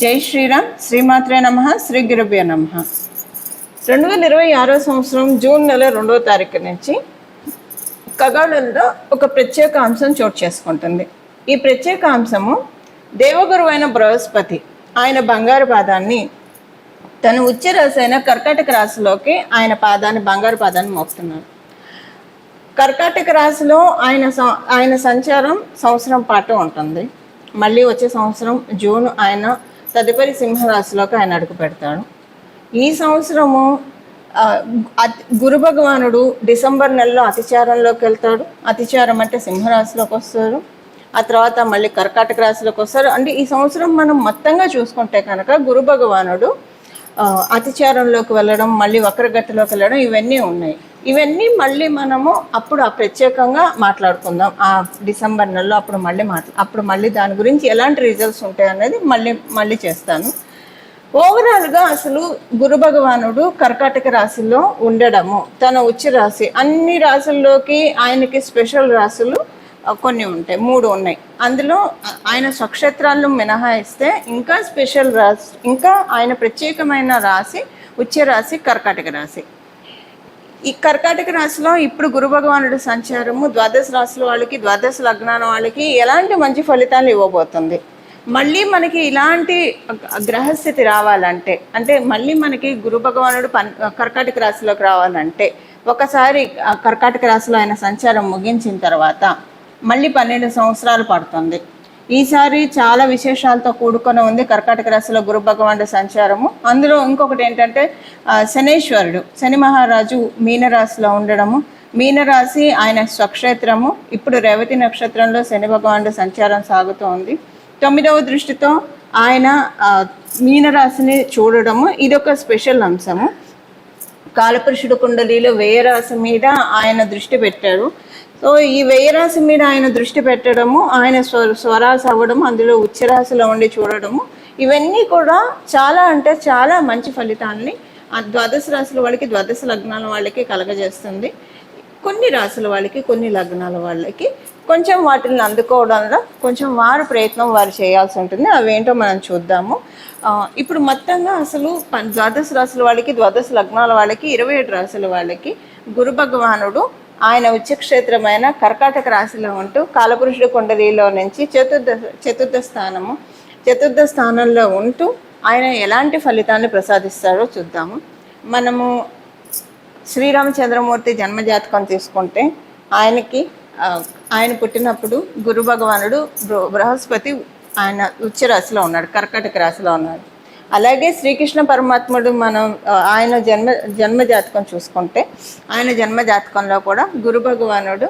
జై శ్రీరామ్. శ్రీమాత్రే నమః. శ్రీ గురుభ్యో నమః. 2026 సంవత్సరం జూన్ నెల 2వ తారీఖు నుంచి ఖగోళంలో ఒక ప్రత్యేక అంశం చోటు చేసుకుంటుంది. ఈ ప్రత్యేక అంశము దేవగురువు అయిన బృహస్పతి ఆయన బంగారు పాదాన్ని తన ఉచ్చ రాశి అయిన కర్కాటక రాశిలోకి ఆయన బంగారు పాదాన్ని మోపుతున్నారు. కర్కాటక రాశిలో ఆయన సంచారం సంవత్సరం పాటు ఉంటుంది. మళ్ళీ వచ్చే సంవత్సరం జూన్ ఆయన తదుపరి సింహరాశిలోకి ఆయన అడుగు పెడతాడు. ఈ సంవత్సరము గురు భగవానుడు డిసెంబర్ నెలలో అతిచారంలోకి వెళ్తాడు. అతిచారం అంటే సింహరాశిలోకి వస్తారు. ఆ తర్వాత మళ్ళీ కర్కాటక రాశిలోకి వస్తారు. అంటే ఈ సంవత్సరం మనం మొత్తంగా చూసుకుంటే కనుక గురు భగవానుడు అతిచారంలోకి వెళ్ళడం, మళ్ళీ వక్రగతిలోకి వెళ్ళడం, ఇవన్నీ ఉన్నాయి. ఇవన్నీ మళ్ళీ మనము అప్పుడు ప్రత్యేకంగా మాట్లాడుకుందాం. ఆ డిసెంబర్ నెలలో అప్పుడు మళ్ళీ దాని గురించి ఎలాంటి రిజల్ట్స్ ఉంటాయి అనేది మళ్ళీ చేస్తాను. ఓవరాల్గా అసలు గురు భగవానుడు కర్కాటక రాశిలో ఉండడము, తన ఉచ్చ రాశి, అన్ని రాశుల్లోకి ఆయనకి స్పెషల్ రాశులు కొన్ని ఉంటాయి, 3 ఉన్నాయి. అందులో ఆయన స్వక్షేత్రాలను మినహాయిస్తే ఇంకా స్పెషల్ రాశి, ఇంకా ఆయన ప్రత్యేకమైన రాశి ఉచ్చ రాశి కర్కాటక రాశి. ఈ కర్కాటక రాశిలో ఇప్పుడు గురు భగవానుడు సంచారము ద్వాదశ రాశుల వాళ్ళకి, ద్వాదశ లగ్నాల వాళ్ళకి ఎలాంటి మంచి ఫలితాలు ఇవ్వబోతుంది. మళ్ళీ మనకి ఇలాంటి గ్రహస్థితి రావాలంటే, అంటే మళ్ళీ మనకి గురు భగవానుడు కర్కాటక రాశిలోకి రావాలంటే, ఒకసారి కర్కాటక రాశిలో ఆయన సంచారం ముగించిన తర్వాత మళ్ళీ 12 సంవత్సరాలు పడుతుంది. ఈసారి చాలా విశేషాలతో కూడుకొని ఉంది కర్కాటక రాశిలో గురు భగవానుడు సంచారము. అందులో ఇంకొకటి ఏంటంటే శనేశ్వరుడు, శని మహారాజు మీనరాశిలో ఉండడము. మీనరాశి ఆయన స్వక్షేత్రము. ఇప్పుడు రేవతి నక్షత్రంలో శని భగవానుడు సంచారం సాగుతూ ఉంది. 9వ దృష్టితో ఆయన మీనరాశిని చూడడము, ఇదొక స్పెషల్ అంశము. కాలపురుషుడు కుండలిలో వ్యయరాశి మీద ఆయన దృష్టి పెట్టారు. సో ఈ వ్యయరాశి మీద ఆయన దృష్టి పెట్టడము, ఆయన స్వరాశి అవ్వడము, అందులో ఉచ్చరాశిలో ఉండి చూడడము, ఇవన్నీ కూడా చాలా అంటే చాలా మంచి ఫలితాలని ద్వాదశ రాశుల వాళ్ళకి, ద్వాదశ లగ్నాల వాళ్ళకి కలగజేస్తుంది. కొన్ని రాశుల వాళ్ళకి, కొన్ని లగ్నాల వాళ్ళకి కొంచెం వాటిని అందుకోవడంలో కొంచెం వారు చేయాల్సి ఉంటుంది. అవేంటో మనం చూద్దాము. ఇప్పుడు మొత్తంగా అసలు ద్వాదశ రాశుల వాళ్ళకి, ద్వాదశ లగ్నాల వాళ్ళకి, 27 రాశుల వాళ్ళకి గురు భగవానుడు ఆయన ఉచ్చక్షేత్రమైన కర్కాటక రాశిలో ఉంటూ కాలపురుషుడు కుండలిలో నుంచి చతుర్థ స్థానంలో ఉంటూ ఆయన ఎలాంటి ఫలితాన్ని ప్రసాదిస్తారో చూద్దాము. మనము శ్రీరామచంద్రమూర్తి జన్మజాతకం తీసుకుంటే ఆయన పుట్టినప్పుడు గురు భగవానుడు బృహస్పతి ఆయన ఉచ్చ రాశిలో ఉన్నాడు, కర్కాటక రాశిలో ఉన్నాడు. అలాగే శ్రీకృష్ణ పరమాత్ముడు ఆయన జన్మజాతకం చూసుకుంటే ఆయన జన్మజాతకంలో కూడా గురు భగవానుడు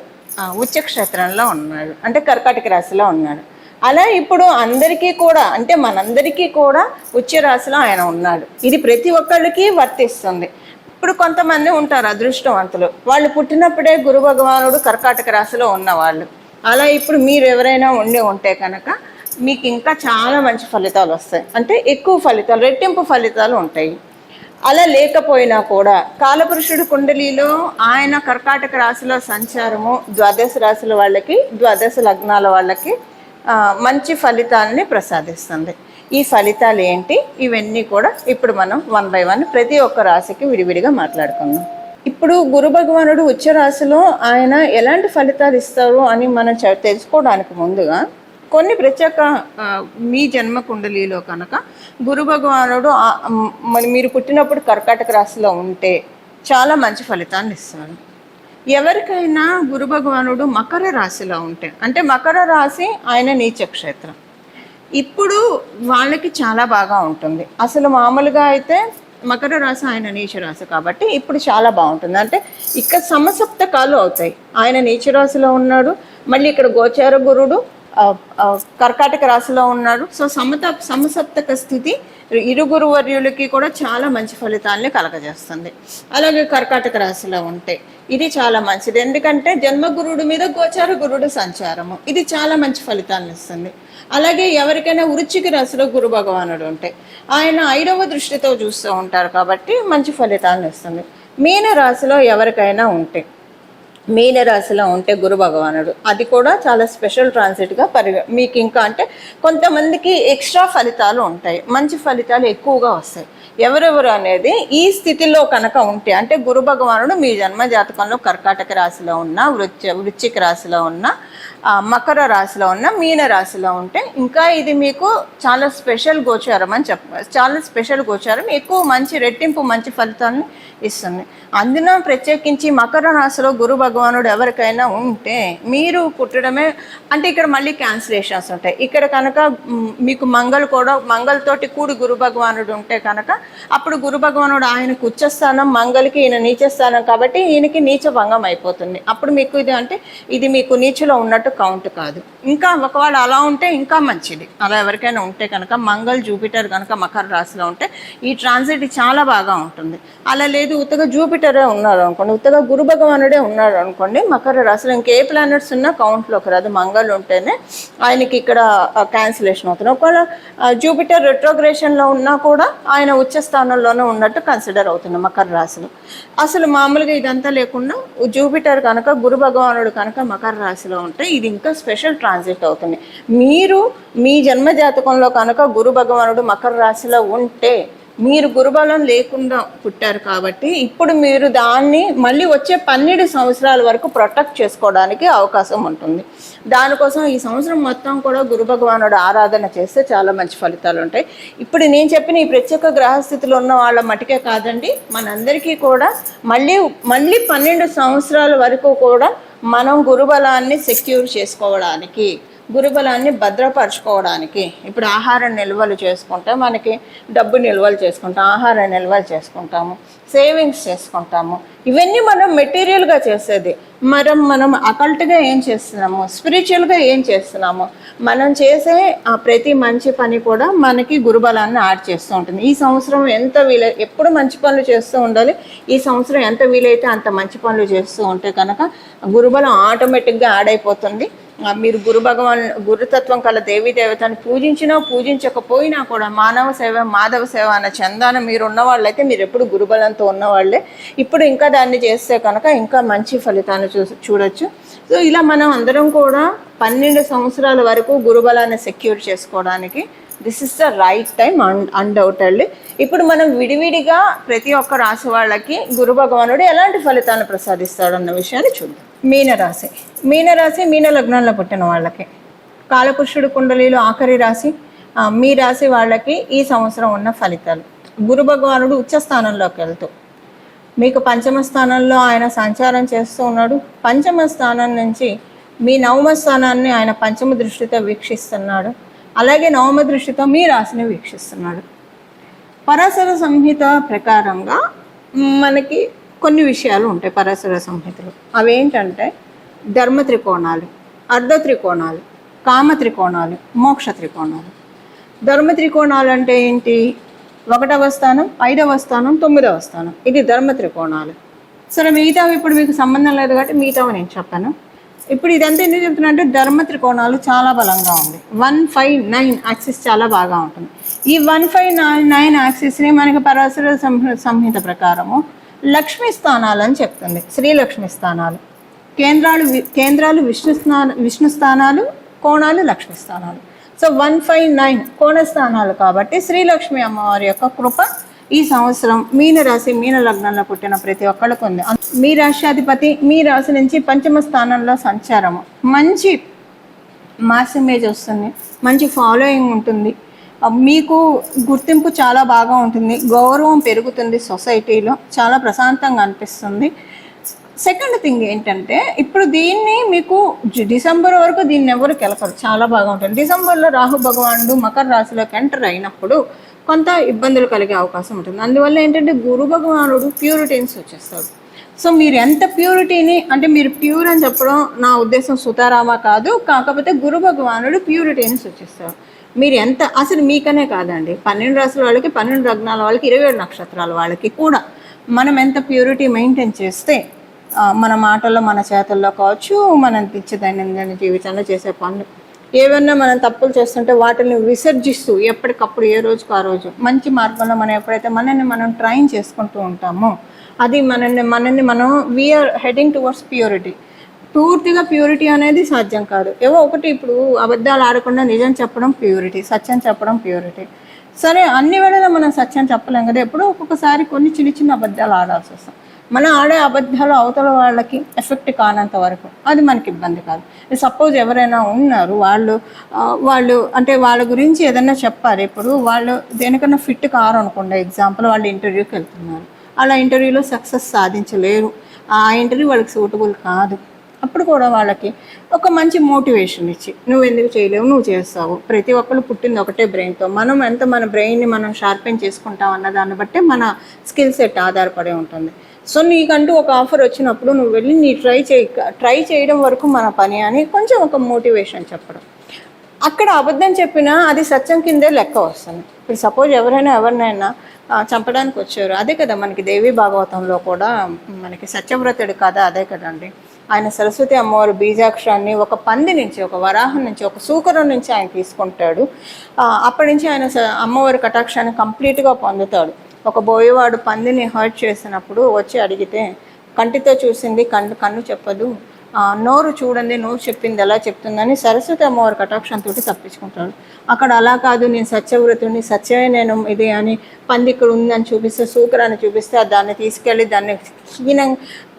ఉచ్చక్షేత్రంలో ఉన్నాడు, అంటే కర్కాటక రాశిలో ఉన్నాడు. అలా ఇప్పుడు అందరికీ కూడా, అంటే మనందరికీ కూడా ఉచ్చ రాశిలో ఆయన ఉన్నాడు. ఇది ప్రతి ఒక్కళ్ళకి వర్తిస్తుంది. ఇప్పుడు కొంతమంది ఉంటారు అదృష్టవంతులు, వాళ్ళు పుట్టినప్పుడే గురు భగవానుడు కర్కాటక రాశిలో ఉన్నవాళ్ళు. అలా ఇప్పుడు మీరు ఎవరైనా ఉంటే కనుక మీకు ఇంకా చాలా మంచి ఫలితాలు వస్తాయి, అంటే ఎక్కువ ఫలితాలు, రెట్టింపు ఫలితాలు ఉంటాయి. అలా లేకపోయినా కూడా కాలపురుషుడు కుండలిలో ఆయన కర్కాటక రాశిలో సంచారము ద్వాదశ రాశుల వాళ్ళకి, ద్వాదశ లగ్నాల వాళ్ళకి మంచి ఫలితాలని ప్రసాదిస్తుంది. ఈ ఫలితాలు ఏంటి, ఇవన్నీ కూడా ఇప్పుడు మనం 1 by 1 ప్రతి ఒక్క రాశికి విడివిడిగా మాట్లాడుకుందాం. ఇప్పుడు గురు భగవానుడు ఉచ్చ రాశిలో ఆయన ఎలాంటి ఫలితాలు ఇస్తారు అని మనం తెలుసుకోవడానికి ముందుగా కొన్ని ప్రత్యేక మీ జన్మ కుండలిలో కనుక గురు భగవానుడు మీరు పుట్టినప్పుడు కర్కాటక రాశిలో ఉంటే చాలా మంచి ఫలితాన్ని ఇస్తారు. ఎవరికైనా గురు భగవానుడు మకర రాశిలో ఉంటే, అంటే మకర రాశి ఆయన నీచక్షేత్రం, ఇప్పుడు వాళ్ళకి చాలా బాగా ఉంటుంది. అసలు మామూలుగా అయితే మకర రాశి ఆయన నీచ రాశి కాబట్టి ఇప్పుడు చాలా బాగుంటుంది. అంటే ఇక్కడ సమసప్తకాలు అవుతాయి. ఆయన నీచ రాశిలో ఉన్నాడు, మళ్ళీ ఇక్కడ గోచార గురుడు కర్కాటక రాశిలో ఉన్నాడు. సో సమసప్తక స్థితి ఇరుగురు వర్యులకి కూడా చాలా మంచి ఫలితాలని కలగజేస్తుంది. అలాగే కర్కాటక రాశిలో ఉంటే ఇది చాలా మంచిది, ఎందుకంటే జన్మగురుడు మీద గోచార గురుడు సంచారము, ఇది చాలా మంచి ఫలితాలను ఇస్తుంది. అలాగే ఎవరికైనా వృశ్చిక రాశిలో గురు భగవానుడు ఉంటే ఆయన 5వ దృష్టితో చూస్తూ ఉంటారు కాబట్టి మంచి ఫలితాలను ఇస్తుంది. మీన రాశిలో ఎవరికైనా ఉంటే మీనరాశిలో ఉంటే గురు భగవానుడు, అది కూడా చాలా స్పెషల్ ట్రాన్సిట్గా మీకు ఇంకా అంటే కొంతమందికి ఎక్స్ట్రా ఫలితాలు ఉంటాయి, మంచి ఫలితాలు ఎక్కువగా వస్తాయి. ఎవరెవరు అనేది ఈ స్థితిలో కనుక ఉంటే, అంటే గురు భగవానుడు మీ జన్మ జాతకంలో కర్కాటక రాశిలో ఉన్న, వృశ్చిక రాశిలో ఉన్న, మకర రాశిలో ఉన్న, మీన రాశిలో ఉంటే ఇంకా ఇది మీకు చాలా స్పెషల్ గోచారం అని చాలా స్పెషల్ గోచారం, ఎక్కువ మంచి రెట్టింపు మంచి ఫలితాలను ఇస్తుంది. అందున ప్రత్యేకించి మకర రాశిలో గురు భగవానుడు ఎవరికైనా ఉంటే మీరు పుట్టడమే, అంటే ఇక్కడ మళ్ళీ క్యాన్సిలేషన్స్ ఉంటాయి. ఇక్కడ కనుక మీకు మంగళతోటి కూడి గురు భగవానుడు ఉంటే కనుక అప్పుడు గురు భగవానుడు ఆయనకు ఉచ్చస్థానం, మంగళకి ఈయన నీచస్థానం కాబట్టి ఈయనకి నీచ భంగం అయిపోతుంది. అప్పుడు మీకు ఇది అంటే ఇది మీకు నీచులో ఉన్నట్టు కౌంట్ కాదు. ఇంకా ఒకవేళ అలా ఉంటే ఇంకా మంచిది. అలా ఎవరికైనా ఉంటే కనుక మంగళ్ జూపిటర్ కనుక మకర రాశిలో ఉంటే ఈ ట్రాన్సిట్ చాలా బాగా ఉంటుంది. అలా లేదు ఉత్తగా జూపిటరే ఉన్నారు అనుకోండి, ఉత్తగా గురు భగవానుడే ఉన్నాడు అనుకోండి మకర రాశిలో, ఇంకే ప్లానెట్స్ ఉన్నా కౌంట్లోకి రాదు. మంగళ ఉంటేనే ఆయనకి ఇక్కడ క్యాన్సిలేషన్ అవుతుంది. ఒకవేళ జూపిటర్ రెట్రోగ్రేషన్లో ఉన్నా కూడా ఆయన ఉచ్చ స్థానంలోనే ఉన్నట్టు కన్సిడర్ అవుతుంది మకర రాశిలో. అసలు మామూలుగా ఇదంతా లేకుండా జూపిటర్ కనుక గురు భగవానుడు కనుక మకర రాశిలో ఉంటే ఇది ఇంకా స్పెషల్ ట్రాన్సిట్ అవుతుంది. మీరు మీ జన్మ జాతకంలో కనుక గురు భగవానుడు మకర రాశిలో ఉంటే మీరు గురుబలం లేకుండా పుట్టారు కాబట్టి ఇప్పుడు మీరు దాన్ని మళ్ళీ వచ్చే 12 సంవత్సరాల వరకు ప్రొటెక్ట్ చేసుకోవడానికి అవకాశం ఉంటుంది. దానికోసం ఈ సంవత్సరం మొత్తం కూడా గురు భగవానుడు ఆరాధన చేస్తే చాలా మంచి ఫలితాలు ఉంటాయి. ఇప్పుడు నేను చెప్పిన ఈ ప్రత్యేక గ్రహస్థితిలో ఉన్న వాళ్ళ మటుకే కాదండి, మనందరికీ కూడా మళ్ళీ 12 సంవత్సరాల వరకు కూడా మనం గురుబలాన్ని సెక్యూర్ చేసుకోవడానికి, గురుబలాన్ని భద్రపరచుకోవడానికి, ఇప్పుడు ఆహార నిల్వలు చేసుకుంటే మనకి డబ్బు నిల్వలు చేసుకుంటాం, ఆహార నిల్వలు చేసుకుంటాము, సేవింగ్స్ చేసుకుంటాము. ఇవన్నీ మనం మెటీరియల్గా చేసేది. మనం అకల్ట్గా ఏం చేస్తున్నాము, స్పిరిచువల్గా ఏం చేస్తున్నాము, మనం చేసే ప్రతి మంచి పని కూడా మనకి గురుబలాన్ని యాడ్ చేస్తూ ఉంటుంది. ఈ సంవత్సరం ఎంత ఎప్పుడు మంచి పనులు చేస్తూ ఉండాలి. ఈ సంవత్సరం ఎంత వీలైతే అంత మంచి పనులు చేస్తూ ఉంటే కనుక గురుబలం ఆటోమేటిక్గా యాడ్ అయిపోతుంది. మీరు గురుతత్వం కల దేవీ దేవతను పూజించినా పూజించకపోయినా కూడా మానవ సేవ మాధవ సేవ అన్న చందాన మీరు ఉన్నవాళ్ళైతే మీరు ఎప్పుడు గురుబలంతో ఉన్నవాళ్ళే. ఇప్పుడు ఇంకా దాన్ని చేస్తే కనుక ఇంకా మంచి ఫలితాన్ని చూడొచ్చు. సో ఇలా మనం అందరం కూడా 12 సంవత్సరాల వరకు గురుబలాన్ని సెక్యూర్ చేసుకోవడానికి this is the right time undoubtedly. ఇప్పుడు మనం విడివిడిగా ప్రతి ఒక్క రాశి వాళ్ళకి గురు భగవానుడు ఎలాంటి ఫలితాలను ప్రసాదిస్తాడు అన్న విషయాన్ని చూద్దాం. మీనరాశి మీన లగ్నంలో పుట్టిన వాళ్ళకి కాలపురుషుడు కుండలిలో ఆఖరి రాశి మీ రాశి వాళ్ళకి ఈ సంవత్సరం ఉన్న ఫలితాలు. గురు భగవానుడు ఉచ్చ స్థానంలోకి వెళ్తూ మీకు పంచమ స్థానంలో ఆయన సంచారం చేస్తూ ఉన్నాడు. పంచమ స్థానం నుంచి మీ నవమ స్థానాన్ని ఆయన పంచమ దృష్టితో వీక్షిస్తున్నాడు. అలాగే నవమ దృష్టితో మీ రాశిని వీక్షిస్తున్నాడు. పరాశర సంహిత ప్రకారంగా మనకి కొన్ని విషయాలు ఉంటాయి పరాశర సంహితలో. అవేంటంటే ధర్మ త్రికోణాలు, అర్ధ త్రికోణాలు, కామ త్రికోణాలు, మోక్ష త్రికోణాలు. ధర్మ త్రికోణాలు అంటే ఏంటి? 1వ స్థానం, 5వ స్థానం, 9వ స్థానం, ఇది ధర్మ త్రికోణాలు. సరే మిగతావి ఇప్పుడు మీకు సంబంధం లేదు కాబట్టి మిగతావి నేను చెప్పాను. ఇప్పుడు ఇదంతా ఎందుకు చెప్తున్నా అంటే ధర్మ త్రికోణాలు చాలా బలంగా ఉంది. 159 యాక్సిస్ చాలా బాగా ఉంటుంది. ఈ 159 యాక్సిస్ని మనకి పరాశర సంహిత ప్రకారము లక్ష్మీ స్థానాలు అని చెప్తుంది. శ్రీలక్ష్మి స్థానాలు, కేంద్రాలు విష్ణు స్థానాలు, కోణాలు లక్ష్మీ స్థానాలు. సో 159 కోణ స్థానాలు కాబట్టి శ్రీలక్ష్మి అమ్మవారి యొక్క కృప ఈ సంవత్సరం మీనరాశి మీన లగ్నంలో పుట్టిన ప్రతి ఒక్కళ్ళకు ఉంది. మీ రాష్ట్రాధిపతి మీ రాశి నుంచి పంచమ స్థానంలో సంచారము, మంచి మాస్ ఇమేజ్ వస్తుంది, మంచి ఫాలోయింగ్ ఉంటుంది, మీకు గుర్తింపు చాలా బాగా ఉంటుంది, గౌరవం పెరుగుతుంది, సొసైటీలో చాలా ప్రశాంతంగా అనిపిస్తుంది. సెకండ్ థింగ్ ఏంటంటే ఇప్పుడు దీన్ని మీకు డిసెంబర్ వరకు దీన్ని ఎవరు కెలకరు, చాలా బాగా ఉంటుంది. డిసెంబర్లో రాహు భగవానుడు మకర రాశిలోకి ఎంటర్ అయినప్పుడు కొంత ఇబ్బందులు కలిగే అవకాశం ఉంటుంది. అందువల్ల ఏంటంటే గురు భగవానుడు ప్యూరిటీన్స్ వచ్చేస్తాడు. సో మీరు ఎంత ప్యూరిటీని అంటే మీరు ప్యూర్ అని చెప్పడం నా ఉద్దేశం సుతారామ కాదు, కాకపోతే గురు భగవానుడు ప్యూరిటీన్స్ వచ్చేస్తాడు. మీరు ఎంత అసలు మీకనే కాదండి 12 రాశుల వాళ్ళకి 12 లగ్నాల వాళ్ళకి 27 నక్షత్రాల వాళ్ళకి కూడా మనం ఎంత ప్యూరిటీ మెయింటైన్ చేస్తే మన మాటల్లో మన చేతల్లో కావచ్చు, మనం దైనందిన జీవితంలో చేసే పనులు ఏవన్నా మనం తప్పులు చేస్తుంటే వాటిని విసర్జిస్తూ ఎప్పటికప్పుడు ఏ రోజుకు ఆ రోజు మంచి మార్గంలో మనం ఎప్పుడైతే మనల్ని మనం ట్రైన్ చేసుకుంటూ ఉంటామో అది మనం వీఆర్ హెడింగ్ టువర్డ్స్ ప్యూరిటీ. పూర్తిగా ప్యూరిటీ అనేది సాధ్యం కాదు. ఏవో ఒకటి, ఇప్పుడు అబద్ధాలు ఆడకుండా నిజం చెప్పడం ప్యూరిటీ, సత్యం చెప్పడం ప్యూరిటీ. సరే, అన్ని వేళలా మనం సత్యం చెప్పలేం కదా, ఎప్పుడో ఒక్కొక్కసారి కొన్ని చిన్న చిన్న అబద్ధాలు ఆడాల్సి వస్తాం. మనం ఆడే అబద్ధాలు అవతల వాళ్ళకి ఎఫెక్ట్ కానంత వరకు అది మనకి ఇబ్బంది కాదు. సపోజ్ ఎవరైనా ఉన్నారు, వాళ్ళు అంటే వాళ్ళ గురించి ఏదైనా చెప్పారు, ఇప్పుడు వాళ్ళు దేనికన్నా ఫిట్ కారు అనుకోండి, ఎగ్జాంపుల్ వాళ్ళు ఇంటర్వ్యూకి వెళ్తున్నారు, అలా ఇంటర్వ్యూలో సక్సెస్ సాధించలేరు, ఆ ఇంటర్వ్యూ వాళ్ళకి సూటబుల్ కాదు, అప్పుడు కూడా వాళ్ళకి ఒక మంచి మోటివేషన్ ఇచ్చి, నువ్వు ఎందుకు చేయలేవు, నువ్వు చేస్తావు. ప్రతి ఒక్కరు పుట్టింది ఒకటే బ్రెయిన్తో. మనం ఎంత మన బ్రెయిన్ని మనం షార్పెన్ చేసుకుంటాం అన్న దాన్ని బట్టే మన స్కిల్ సెట్ ఆధారపడి ఉంటుంది. సో నీకంటూ ఒక ఆఫర్ వచ్చినప్పుడు నువ్వు వెళ్ళి ట్రై చేయడం వరకు మన పని అని కొంచెం ఒక మోటివేషన్ చెప్పడం. అక్కడ అబద్ధం చెప్పినా అది సత్యం కిందే లెక్క వస్తుంది. ఇప్పుడు సపోజ్ ఎవరినైనా చంపడానికి వచ్చారు, అదే కదా మనకి దేవి భాగవతంలో కూడా మనకి సత్యవ్రతుడి కథ అదే కదండి. ఆయన సరస్వతి అమ్మవారు బీజాక్షరాన్ని ఒక పంది నుంచి, ఒక వరాహం నుంచి, ఒక సూకరం నుంచి ఆయన తీసుకుంటాడు. అప్పటి నుంచి ఆయన అమ్మవారి కటాక్షాన్ని కంప్లీట్గా పొందుతాడు. ఒక బోయేవాడు పందిని హర్ట్ చేసినప్పుడు వచ్చి అడిగితే, కంటితో చూసింది కన్ను చెప్పదు, నోరు చూడండి నోరు చెప్పింది ఎలా చెప్తుందని సరస్వతి అమ్మవారి కటాక్షంతో తప్పించుకుంటాడు. అక్కడ అలా కాదు, నేను సత్యవ్రతుడిని, సత్యమే నేను ఇది అని పంది ఇక్కడ ఉందని చూపిస్తే, సూకరాన్ని చూపిస్తే దాన్ని తీసుకెళ్ళి దాన్ని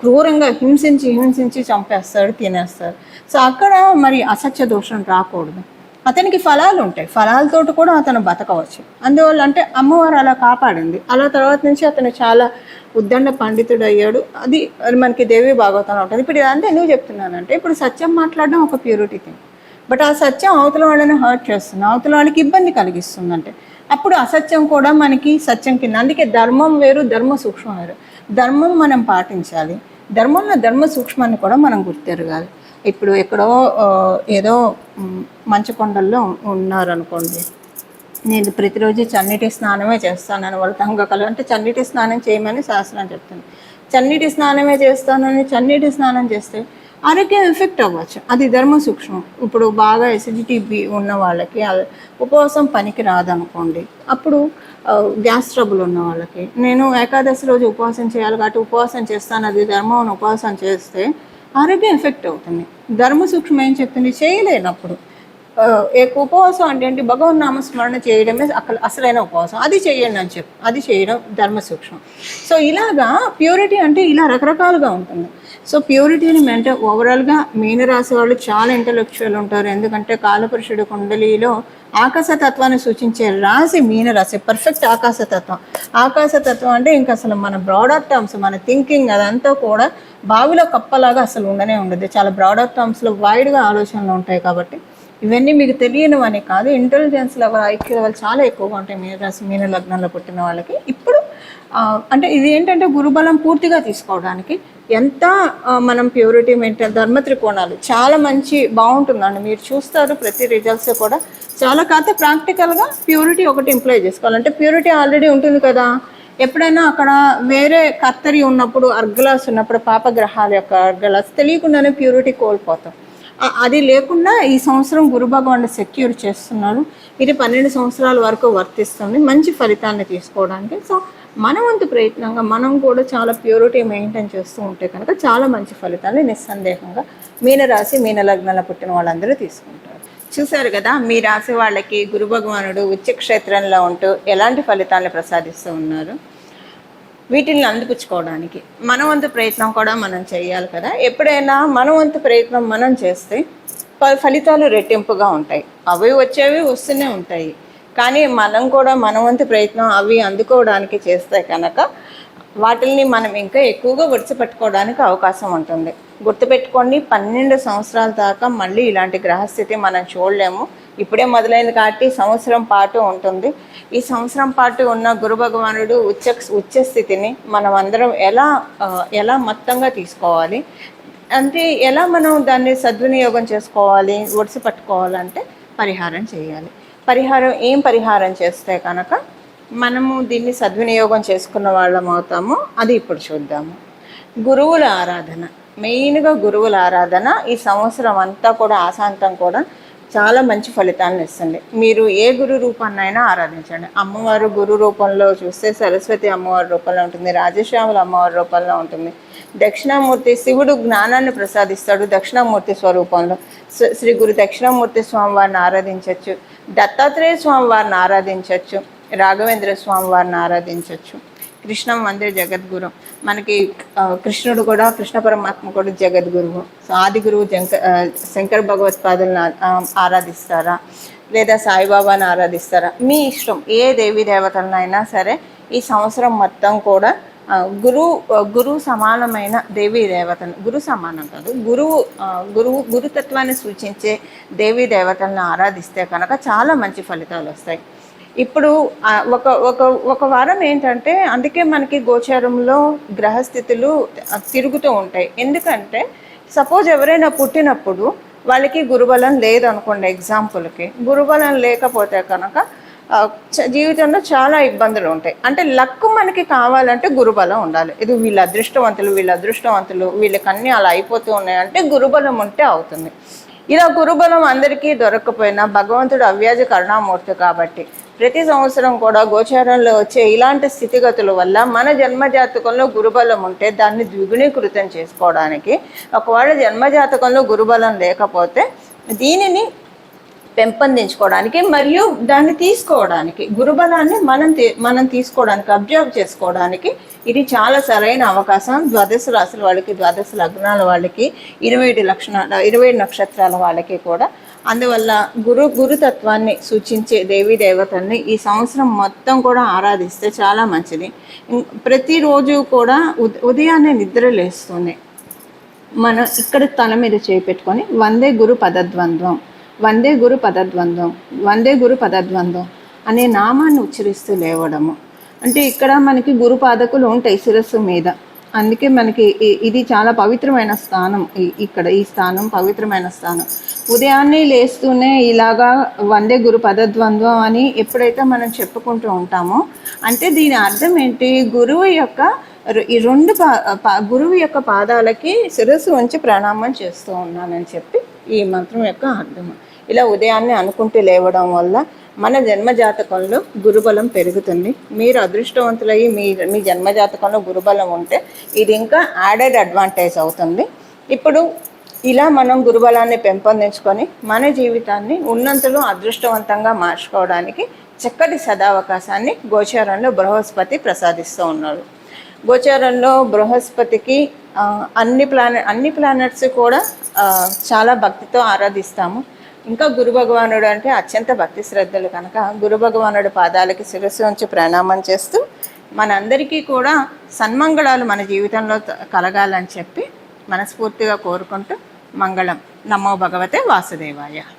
క్రూరంగా హింసించి చంపేస్తాడు, తినేస్తాడు. సో అక్కడ మరి అసత్య దోషం రాకూడదు. అతనికి ఫలాలు ఉంటాయి, ఫలాలతోటి కూడా అతను బతకవచ్చు. అందువల్ల అంటే అమ్మవారు అలా కాపాడింది. అలా తర్వాత నుంచి అతను చాలా ఉద్దండ పండితుడు అయ్యాడు. అది మనకి దేవి భాగవతంలో ఉంటుంది. ఇప్పుడు ఇదంతా ఎందుకు చెప్తున్నానంటే, ఇప్పుడు సత్యం మాట్లాడడం ఒక ప్యూరిటీ థింగ్, బట్ ఆ సత్యం అవతల వాళ్ళని హర్ట్ చేస్తుంది, అవతల వాళ్ళకి ఇబ్బంది కలిగిస్తుంది అంటే అప్పుడు అసత్యం కూడా మనకి సత్యం కింద. అందుకే ధర్మం వేరు, ధర్మ సూక్ష్మం వేరు. ధర్మం మనం పాటించాలి, ధర్మంలో ధర్మ సూక్ష్మాన్ని కూడా మనం గుర్తెరగాలి. ఇప్పుడు ఎక్కడో ఏదో మంచు కొండల్లో ఉన్నారనుకోండి, నేను ప్రతిరోజు చన్నీటి స్నానమే చేస్తానని వాళ్ళు తంగకలు అంటే చన్నీటి స్నానం చేయమని శాస్త్రం చెప్తుంది. చన్నీటి స్నానమే చేస్తానని చన్నీటి స్నానం చేస్తే ఆరోగ్యం ఎఫెక్ట్ అవ్వచ్చు, అది ధర్మ సూక్ష్మం. ఇప్పుడు బాగా ఎసిడిటీ ఉన్న వాళ్ళకి ఉపవాసం పనికి రాదనుకోండి, అప్పుడు గ్యాస్ ట్రబుల్ ఉన్న వాళ్ళకి నేను ఏకాదశి రోజు ఉపవాసం చేయాలి కాబట్టి ఉపవాసం చేస్తాను, అది ధర్మం ఉపవాసం చేస్తే ఆరోగ్యం ఎఫెక్ట్ అవుతుంది. ధర్మ సూక్ష్మం ఏం చెప్తుంది, చేయలేనప్పుడు ఉపవాసం అంటే ఏంటి, భగవన్ నామస్మరణ చేయడమే అసలైన ఉపవాసం, అది చేయండి అని చెప్పి అది చేయడం ధర్మ సూక్ష్మం. సో ఇలాగా ప్యూరిటీ అంటే ఇలా రకరకాలుగా ఉంటుంది. సో ప్యూరిటీని మెయింటైన్ ఓవరాల్గా మీనరాశి వాళ్ళు చాలా ఇంటలెక్చువల్ ఉంటారు. ఎందుకంటే కాలపురుషుడు కుండలిలో ఆకాశతత్వాన్ని సూచించే రాశి మీనరాశి, పర్ఫెక్ట్ ఆకాశతత్వం. ఆకాశతత్వం అంటే ఇంకా అసలు మన బ్రాడర్ టర్మ్స్, మన థింకింగ్ అదంతా కూడా బావిలో కప్పలాగా అసలు ఉండనే ఉండదు. చాలా బ్రాడర్ టర్మ్స్లో వైడ్గా ఆలోచనలు ఉంటాయి. కాబట్టి ఇవన్నీ మీకు తెలియనివని కాదు, ఇంటెలిజెన్స్ లెవెల్, ఐక్యూ లెవెల్ చాలా ఎక్కువగా ఉంటాయి మీనరాశి మీన లగ్నంలో పుట్టిన వాళ్ళకి. ఇప్పుడు అంటే ఇది ఏంటంటే గురుబలం పూర్తిగా తీసుకోవడానికి ఎంత మనం ప్యూరిటీ మెయింటైన్, ధర్మ త్రికోణాలు చాలా మంచి బాగుంటుందండి. మీరు చూస్తారు ప్రతి రిజల్ట్స్ కూడా చాలా. కాకపోతే ప్రాక్టికల్గా ప్యూరిటీ ఒకటి ఇంప్లై చేసుకోవాలంటే ప్యూరిటీ ఆల్రెడీ ఉంటుంది కదా. ఎప్పుడైనా అక్కడ వేరే కర్తరి ఉన్నప్పుడు, అర్గలాస్ ఉన్నప్పుడు, పాపగ్రహాల యొక్క అర్గలాస్ తెలియకుండానే ప్యూరిటీ కోల్పోతాం. అది లేకుండా ఈ సంవత్సరం గురు భగవానుడు సెక్యూర్ చేస్తున్నాడు. ఇది 12 సంవత్సరాల వరకు వర్తిస్తుంది మంచి ఫలితాన్ని తీసుకోవడానికి. సో మన వంతు ప్రయత్నంగా మనం కూడా చాలా ప్యూరిటీ మెయింటైన్ చేస్తూ ఉంటే కనుక చాలా మంచి ఫలితాన్ని నిస్సందేహంగా మీనరాశి మీన లగ్నాల పుట్టిన వాళ్ళందరూ తీసుకుంటారు. చూశారు కదా, మీ రాశి వాళ్ళకి గురు భగవానుడు ఉచ్చక్షేత్రంలో ఉంటూ ఎలాంటి ఫలితాలను ప్రసాదిస్తూ ఉన్నారు. వీటిని అందిపుచ్చుకోవడానికి మన వంతు ప్రయత్నం కూడా మనం చేయాలి కదా. ఎప్పుడైనా మన వంతు ప్రయత్నం మనం చేస్తే ఫలితాలు రెట్టింపుగా ఉంటాయి. అవి వచ్చేవి వస్తూనే ఉంటాయి, కానీ మనం కూడా మన వంతు ప్రయత్నం అవి అందుకోవడానికి చేస్తే కనుక వాటిల్ని మనం ఇంకా ఎక్కువగా విడిచిపెట్టుకోవడానికి అవకాశం ఉంటుంది. గుర్తుపెట్టుకోండి, 12 సంవత్సరాల దాకా మళ్ళీ ఇలాంటి గ్రహస్థితి మనం చూడలేము. ఇప్పుడే మొదలైంది కాబట్టి సంవత్సరం పాటు ఉంటుంది. ఈ సంవత్సరం పాటు ఉన్న గురు భగవానుడు ఉచ్చ స్థితిని మనం అందరం ఎలా మొత్తంగా తీసుకోవాలి అంటే, ఎలా మనం దాన్ని సద్వినియోగం చేసుకోవాలి, ఒడిసి పట్టుకోవాలంటే పరిహారం చేయాలి. ఏం పరిహారం చేస్తే కనుక మనము దీన్ని సద్వినియోగం చేసుకున్న వాళ్ళం అవుతామో అది ఇప్పుడు చూద్దాము. గురువుల ఆరాధన, మెయిన్గా గురువుల ఆరాధన ఈ సంవత్సరం అంతా కూడా ఆశాంతం కూడా చాలా మంచి ఫలితాలను ఇస్తుంది. మీరు ఏ గురు రూపాన్నైనా ఆరాధించండి. అమ్మవారు గురు రూపంలో చూస్తే సరస్వతి అమ్మవారి రూపంలో ఉంటుంది, రాజశ్యాముల అమ్మవారి రూపంలో ఉంటుంది. దక్షిణామూర్తి శివుడు జ్ఞానాన్ని ప్రసాదిస్తాడు దక్షిణామూర్తి స్వరూపంలో. శ్రీ గురు దక్షిణామూర్తి స్వామి వారిని ఆరాధించవచ్చు, దత్తాత్రేయ స్వామి వారిని ఆరాధించవచ్చు, రాఘవేంద్ర స్వామి వారిని ఆరాధించవచ్చు. కృష్ణం వందే జగద్గురు, మనకి కృష్ణుడు కూడా, కృష్ణ పరమాత్మ కూడా జగద్గురువు. సో ఆది గురువు శంకర భగవత్పాదులను ఆరాధిస్తారా, లేదా సాయిబాబాని ఆరాధిస్తారా, మీ ఇష్టం. ఏ దేవీ దేవతలనైనా సరే ఈ సంవత్సరం మొత్తం కూడా గురువు సమానమైన దేవీ దేవతను, గురు సమానం కాదు, గురుతత్వాన్ని సూచించే దేవీ దేవతలను ఆరాధిస్తే కనుక చాలా మంచి ఫలితాలు వస్తాయి. ఇప్పుడు ఒక వారం ఏంటంటే, అందుకే మనకి గోచారంలో గ్రహస్థితులు తిరుగుతూ ఉంటాయి. ఎందుకంటే సపోజ్ ఎవరైనా పుట్టినప్పుడు వాళ్ళకి గురుబలం లేదనుకోండి, ఎగ్జాంపుల్కి గురుబలం లేకపోతే కనుక జీవితంలో చాలా ఇబ్బందులు ఉంటాయి. అంటే లక్ మనకి కావాలంటే గురుబలం ఉండాలి. ఇది వీళ్ళ అదృష్టవంతులు వీళ్ళకి అన్నీ అలా అయిపోతూ ఉన్నాయంటే గురుబలం ఉంటే అవుతుంది. ఇలా గురుబలం అందరికీ దొరకకపోయినా భగవంతుడు అవ్యాజ కరుణామూర్తి కాబట్టి ప్రతి సంవత్సరం కూడా గోచారంలో వచ్చే ఇలాంటి స్థితిగతుల వల్ల మన జన్మజాతకంలో గురుబలం ఉంటే దాన్ని ద్విగుణీకృతం చేసుకోవడానికి, ఒకవేళ జన్మజాతకంలో గురుబలం లేకపోతే దీనిని పెంపొందించుకోవడానికి మరియు దాన్ని తీసుకోవడానికి, గురుబలాన్ని మనం తీసుకోవడానికి, అబ్జర్వ్ చేసుకోవడానికి ఇది చాలా సరైన అవకాశం. ద్వాదశ రాశుల వాళ్ళకి, ద్వాదశ లగ్నాల వాళ్ళకి, 27 నక్షత్రాల వాళ్ళకి కూడా. అందువల్ల గురుతత్వాన్ని సూచించే దేవీ దేవతల్ని ఈ సంవత్సరం మొత్తం కూడా ఆరాధిస్తే చాలా మంచిది. ప్రతిరోజు కూడా ఉదయాన్నే నిద్ర లేస్తుంది మనం ఇక్కడ తల మీద చేపెట్టుకొని వందే గురు పదద్వంద్వం, వందే గురు పదద్వంద్వం, వందే గురు పదద్వంద్వం అనే నామాన్ని ఉచ్చరిస్తూ లేవడము. అంటే ఇక్కడ మనకి గురు పాదకులు ఉంటాయి శిరస్సు మీద, అందుకే మనకి ఇది చాలా పవిత్రమైన స్థానం. ఇక్కడ ఈ స్థానం పవిత్రమైన స్థానం. ఉదయాన్నే లేస్తూనే ఇలాగా వందే గురు పదద్వంద్వం అని ఎప్పుడైతే మనం చెప్పుకుంటూ ఉంటామో, అంటే దీని అర్థం ఏంటి, గురువు యొక్క గురువు యొక్క పాదాలకి శిరస్సు ఉంచి ప్రణామం చేస్తూ ఉన్నానని చెప్పి ఈ మంత్రం యొక్క అర్థం. ఇలా ఉదయాన్నే అనుకుంటూ లేవడం వల్ల మన జన్మజాతకంలో గురుబలం పెరుగుతుంది. మీరు అదృష్టవంతులయ్యి మీ జన్మజాతకంలో గురుబలం ఉంటే ఇది ఇంకా యాడెడ్ అడ్వాంటేజ్ అవుతుంది. ఇప్పుడు ఇలా మనం గురుబలాన్ని పెంపొందించుకొని మన జీవితాన్ని ఉన్నంతలో అదృష్టవంతంగా మార్చుకోవడానికి చక్కటి సదావకాశాన్ని గోచారంలో బృహస్పతి ప్రసాదిస్తూ ఉన్నారు. గోచారంలో బృహస్పతికి అన్ని ప్లానెట్స్ కూడా చాలా భక్తితో ఆరాధిస్తాము. ఇంకా గురు భగవానుడు అంటే అత్యంత భక్తి శ్రద్ధలు కనుక గురు భగవానుడి పాదాలకి శిరస్సు ఉంచి ప్రణామం చేస్తూ మనందరికీ కూడా సన్మంగళాలు మన జీవితంలో కలగాలని చెప్పి మనస్ఫూర్తిగా కోరుకుంటూ మంగళం. నమో భగవతే వాసుదేవాయ.